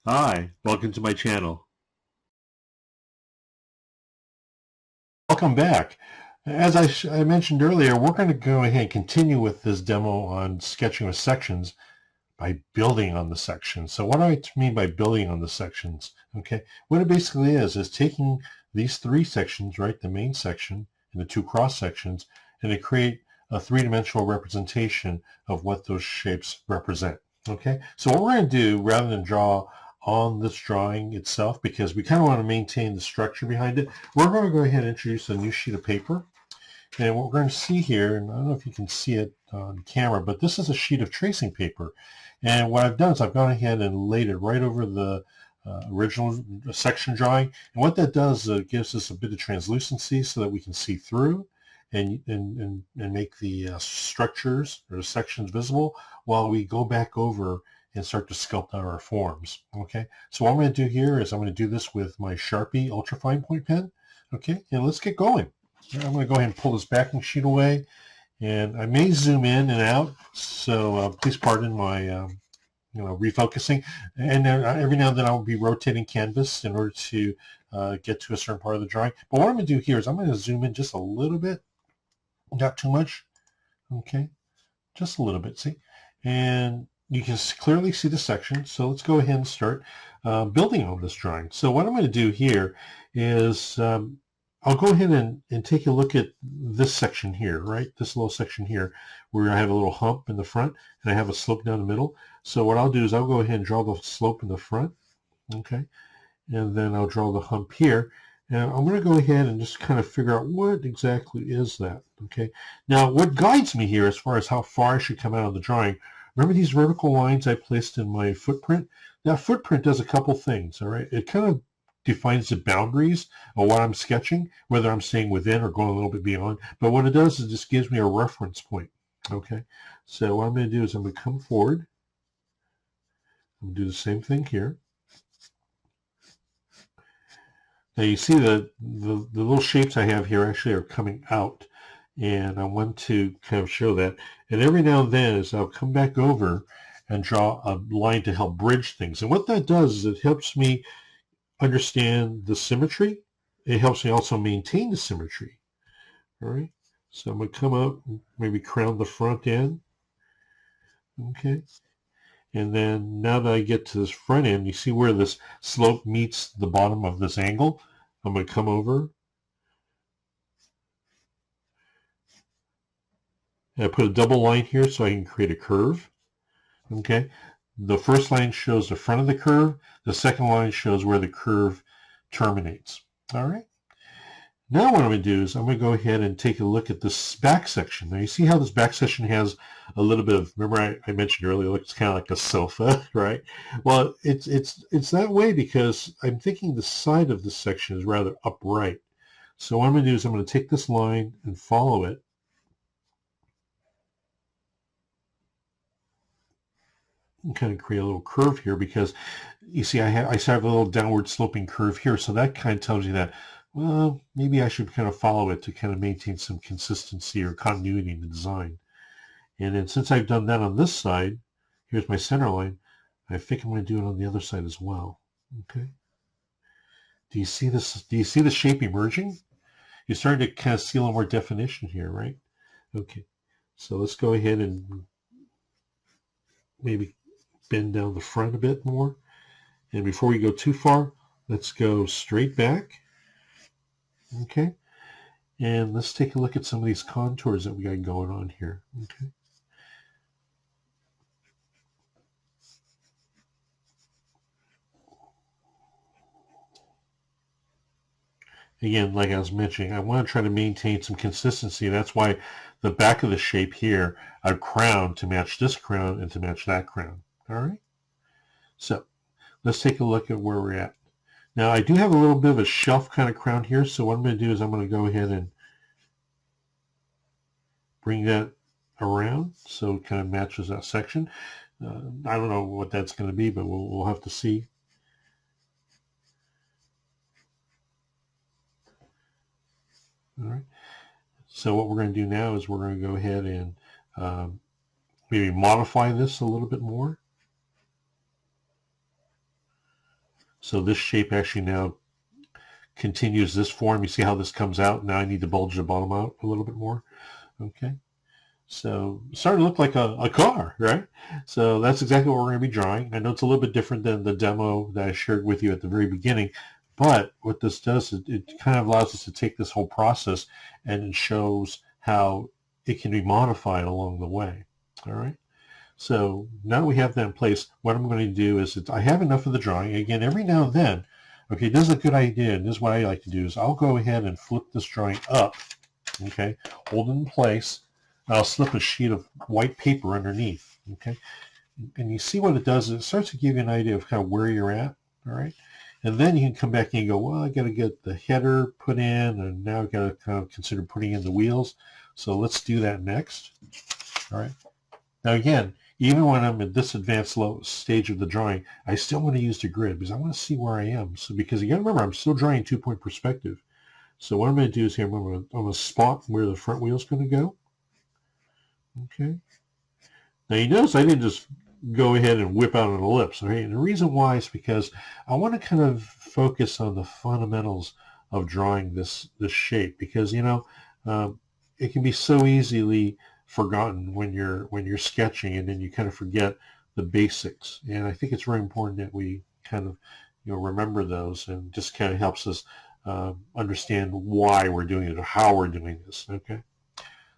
Hi, welcome to my channel. Welcome back. As I mentioned earlier, we're going to go ahead and continue with this demo on sketching with sections by building on the sections. So what do I mean by building on the sections? Okay, what it basically is taking these three sections, right, the main section and the two cross sections, and to create a three-dimensional representation of what those shapes represent. Okay, so what we're going to do, rather than draw on this drawing itself, because we kind of want to maintain the structure behind it, we're going to go ahead and introduce a new sheet of paper. And what we're going to see here, and I don't know if you can see it on camera, but this is a sheet of tracing paper. And what I've done is I've gone ahead and laid it right over the original section drawing. And what that does is it gives us a bit of translucency so that we can see through and make the structures or sections visible while we go back over and start to sculpt out our forms. Okay, so what I'm going to do here is I'm going to do this with my Sharpie Ultrafine point pen. Okay, and let's get going. I'm going to go ahead and pull this backing sheet away, and I may zoom in and out, so please pardon my refocusing. And then every now and then I'll be rotating canvas in order to get to a certain part of the drawing. But what I'm going to do here is I'm going to zoom in just a little bit, not too much. Okay, just a little bit, see? And you can clearly see the section, so let's go ahead and start building on this drawing. So what I'm going to do here is I'll go ahead and take a look at this section here, right? This little section here where I have a little hump in the front and I have a slope down the middle. So what I'll do is I'll go ahead and draw the slope in the front, okay? And then I'll draw the hump here. And I'm going to go ahead and just kind of figure out what exactly is that, okay? Now, what guides me here as far as how far I should come out of the drawing, remember these vertical lines I placed in my footprint? That footprint does a couple things, all right? It kind of defines the boundaries of what I'm sketching, whether I'm staying within or going a little bit beyond. But what it does is it just gives me a reference point, okay? So what I'm going to do is I'm going to come forward. I'm going to do the same thing here. Now you see that the little shapes I have here actually are coming out, and I want to kind of show that. And every now and then is I'll come back over and draw a line to help bridge things. And what that does is it helps me understand the symmetry. It helps me also maintain the symmetry. All right, so I'm going to come up, maybe crown the front end. Okay, and then now that I get to this front end, you see where this slope meets the bottom of this angle. I'm going to come over and I put a double line here so I can create a curve. Okay, the first line shows the front of the curve. The second line shows where the curve terminates. All right. Now what I'm going to do is I'm going to go ahead and take a look at this back section. Now you see how this back section has a little bit of, remember I mentioned earlier, it looks kind of like a sofa, right? Well, it's that way because I'm thinking the side of this section is rather upright. So what I'm going to do is I'm going to take this line and follow it. And kind of create a little curve here because you see I have a little downward sloping curve here. So that kind of tells you that, well, maybe I should kind of follow it to kind of maintain some consistency or continuity in the design. And then since I've done that on this side, here's my center line, I think I'm going to do it on the other side as well. Okay. Do you see this? Do you see the shape emerging? You're starting to kind of see a little more definition here, right? Okay. So let's go ahead and maybe bend down the front a bit more. And before we go too far, let's go straight back. Okay. And let's take a look at some of these contours that we got going on here. Okay. Again, like I was mentioning, I want to try to maintain some consistency. That's why the back of the shape here, I've crowned to match this crown and to match that crown. All right. So let's take a look at where we're at. Now I do have a little bit of a shelf kind of crown here. So what I'm going to do is I'm going to go ahead and bring that around so it kind of matches that section. I don't know what that's going to be, but we'll have to see. All right. So what we're going to do now is we're going to go ahead and maybe modify this a little bit more. So this shape actually now continues this form. You see how this comes out? Now I need to bulge the bottom out a little bit more. Okay. So it's starting to look like a car, right? So that's exactly what we're going to be drawing. I know it's a little bit different than the demo that I shared with you at the very beginning, but what this does is it kind of allows us to take this whole process and it shows how it can be modified along the way. All right. So now that we have that in place, what I'm going to do is I have enough of the drawing. Again, every now and then, okay, this is a good idea, and this is what I like to do, is I'll go ahead and flip this drawing up, okay, hold it in place, and I'll slip a sheet of white paper underneath, okay, and you see what it does is it starts to give you an idea of kind of where you're at, all right, and then you can come back and you go, well, I got to get the header put in, and now I've got to kind of consider putting in the wheels, so let's do that next, all right. Now again, even when I'm at this advanced stage of the drawing, I still want to use the grid because I want to see where I am. So because you got to remember, I'm still drawing 2-point perspective. So what I'm going to do is here, I'm going to spot where the front wheel is going to go. Okay. Now you notice I didn't just go ahead and whip out an ellipse. Right? And the reason why is because I want to kind of focus on the fundamentals of drawing this shape because, you know, it can be so easily forgotten when you're sketching, and then you kind of forget the basics. And I think it's very important that we kind of, you know, remember those, and just kind of helps us understand why we're doing it or how we're doing this. Okay,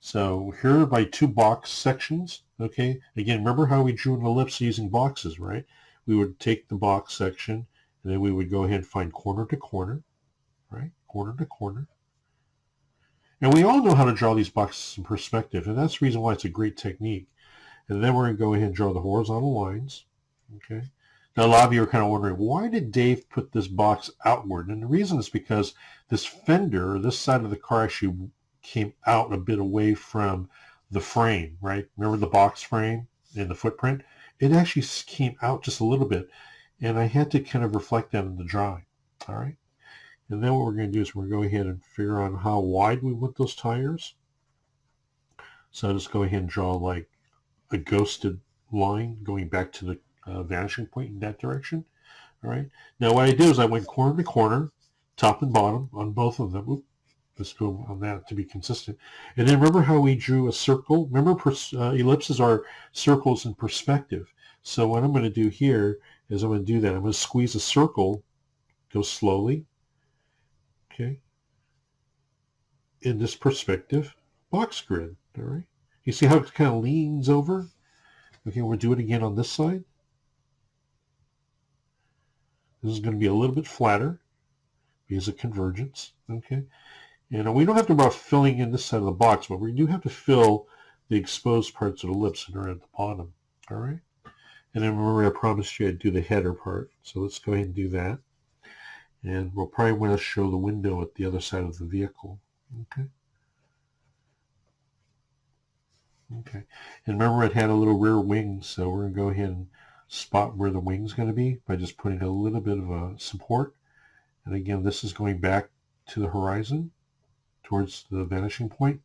so here are my 2 box sections. Okay, again, remember how we drew an ellipse using boxes, right? We would take the box section, and then we would go ahead and find corner to corner, right? Corner to corner. And we all know how to draw these boxes in perspective, and that's the reason why it's a great technique. And then we're going to go ahead and draw the horizontal lines. Okay. Now, a lot of you are kind of wondering, why did Dave put this box outward? And the reason is because this fender, this side of the car, actually came out a bit away from the frame, right? Remember the box frame and the footprint? It actually came out just a little bit, and I had to kind of reflect that in the drawing. All right. And then what we're going to do is we're going to go ahead and figure out how wide we want those tires. So I'll just go ahead and draw like a ghosted line going back to the vanishing point in that direction. All right. Now what I did is I went corner to corner, top and bottom on both of them. Oop, let's go on that to be consistent. And then remember how we drew a circle? Remember ellipses are circles in perspective. So what I'm going to do here is I'm going to do that. I'm going to squeeze a circle, go slowly. Okay, in this perspective box grid. All right, you see how it kind of leans over? Okay, we'll do it again on this side. This is going to be a little bit flatter because of convergence. Okay, and we don't have to worry about filling in this side of the box, but we do have to fill the exposed parts of the ellipse that are at the bottom. All right, and then remember I promised you I'd do the header part, so let's go ahead and do that. And we'll probably want to show the window at the other side of the vehicle. Okay. Okay. And remember it had a little rear wing, so we're going to go ahead and spot where the wing's going to be by just putting a little bit of a support. And again, this is going back to the horizon, towards the vanishing point.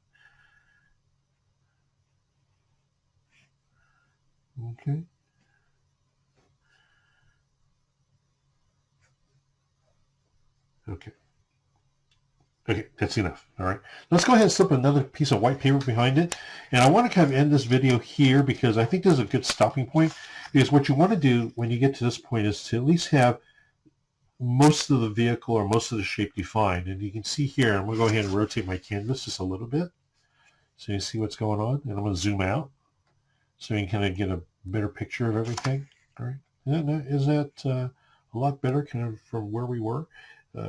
Okay. Okay. Okay, that's enough. All right. Let's go ahead and slip another piece of white paper behind it. And I want to kind of end this video here because I think this is a good stopping point. Because what you want to do when you get to this point is to at least have most of the vehicle or most of the shape defined. And you can see here, I'm going to go ahead and rotate my canvas just a little bit so you see what's going on. And I'm going to zoom out so you can kind of get a better picture of everything. All right. Is that a lot better kind of from where we were?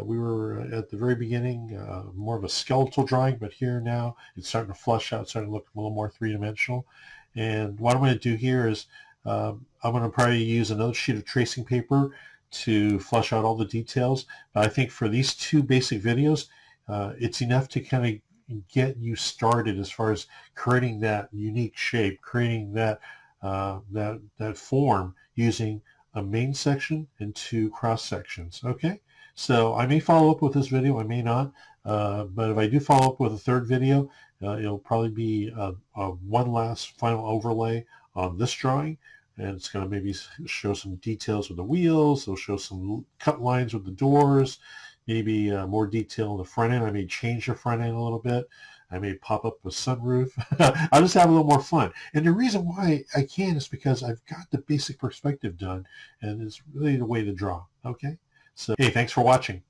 We were at the very beginning more of a skeletal drawing, but here now it's starting to flush out, starting to look a little more three-dimensional. And what I'm going to do here is I'm going to probably use another sheet of tracing paper to flush out all the details. But I think for these 2 basic videos, it's enough to kind of get you started as far as creating that unique shape, creating that that form using a main section and 2 cross sections. Okay. So I may follow up with this video, I may not, but if I do follow up with a 3rd video, it'll probably be one last final overlay on this drawing and it's going to maybe show some details with the wheels. It'll show some cut lines with the doors, maybe more detail in the front end. I may change the front end a little bit. I may pop up a sunroof. I'll just have a little more fun. And the reason why I can is because I've got the basic perspective done, and it's really the way to draw. Okay? So, hey, thanks for watching.